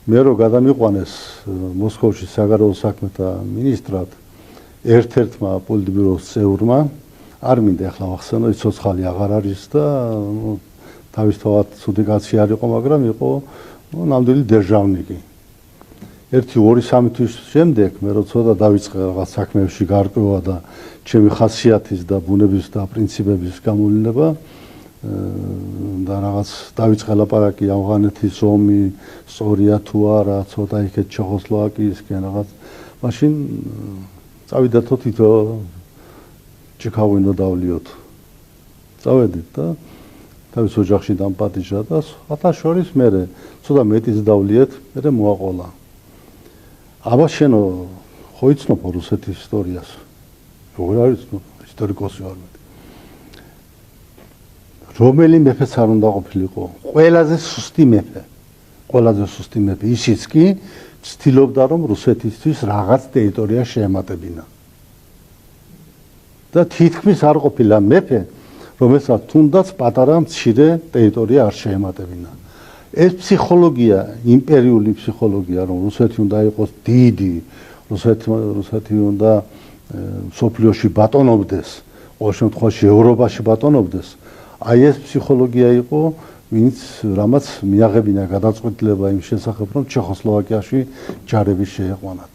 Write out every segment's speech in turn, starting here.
მე რო გადამიყვანეს მოსკოვში საგარეო საქმეთა ministrად ერთ-ერთმა პოლიტბიუროს წევრმა არ მინდა ახლა ვახსენო ის ცოცხალი აღარ არის და თავისთავად სუდიკაცი არ იყო მაგრამ იყო ნამდვილი დერჟავნიკი 1-2-3 თვის შემდეგ მე რო ცოტა დავიწყე რაღაც საქმეებში გარკვევა და ჩემი ხასიათის და ბუნების და პრინციპების გამოვლინება და რაღაც დავიწყე ლაპარაკი ავღანეთის ომი სწორია თუ არა ცოტა იქეთ ჩეხოსლოვაკიისკენ რაღაც მაშინ წავიდათო თითო ჩიკაგოინო დავლიოთ წავედით და თავის ოჯახში დამპატიჟა და ხათა შორის მე ცოტა მეტიც დავლიეთ მე მოაყოლა აბა შენო ხო იცნობ რუსეთის ისტორიას როგორ არის ისტორიკოსი ვარ მე რომელი მეფეც არ უნდა ყოფილიყო ყველაზე სუსტი მეფე ისიც კი ცდილობდა რომ რუსეთისთვის რაღაც ტერიტორია შეემატებინა და თითქმის არ ყოფილა მეფე რომელსაც თუნდაც პატარა მცირე ტერიტორია არ შეემატებინა ეს ფსიქოლოგია იმპერიული ფსიქოლოგია რომ რუსეთი უნდა იყოს დიდი რუსეთი უნდა სოფლიოში ბატონობდეს ყოველ შემთხვევაში ევროპაში ბატონობდეს აი ეს ფსიქოლოგია იყო ვინც რამაც მიაღებინა გადაწყვეტილება იმ შესახებ რომ ჩეხოსლოვაკიაში ჯარები შეეყვანათ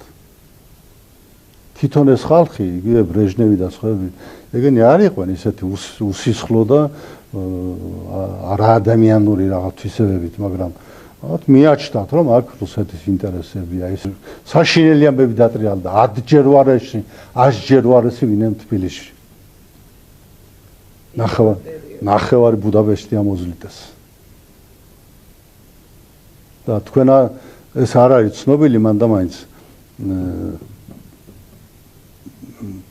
თვითონ ეს ხალხი იგივე ბრეჟნევი და სხვაები ეგენი არ იყვენ ისეთი უსისხლო და არაადამიანური რაღაც თვისებებით მაგრამ რაღაც მიაჩნდათ რომ აქ რუსეთის ინტერესებია ის საშინელი ამბები დატრიალდა 10 ჯერ ვარეში 100 ჯერ ვარეში ვინემ თბილისში ნახევარი ბუდაპეშტი ამოზლიდეს და თქვენა ეს არ არის ცნობილი მანდა მაინც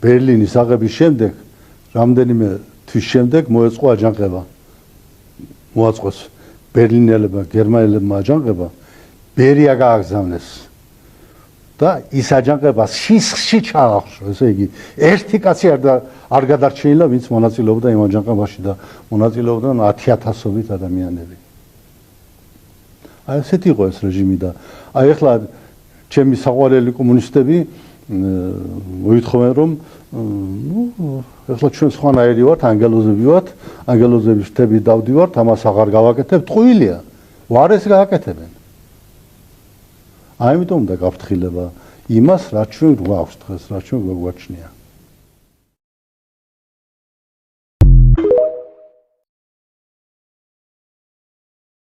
ბერლინის აღების შემდეგ რამდენიმე თვის შემდეგ მოეწყო აჯანყება მოაწყოს ბერლინელებმა გერმანელებმა აჯანყება ბერია გააგზავნეს და ის აჯანყება სისხლში ჩაახშო ესე იგი ერთი კაცი არ გადარჩენილა ვინც მონაწილეობდა იმ აჯანყებაში და მონაწილეობდნენ 10,000-ობით ადამიანები აი ესეთი იყო ეს რეჟიმი და აი ახლა ჩემი საყვარელი კომუნისტები მოითხოვენ რომ ახლა ჩვენ სხვანაირი ვართ ანგელოზები ვართ ანგელოზების შტები დავდივართ ამას აღარ გავაკეთებ ტყუილია ვარეს გააკეთებენ აი ამიტომ უნდა გავფრთხილება იმას რაც ჩვენ გვაქვს დღეს რაც ჩვენ გვაგვაჩნია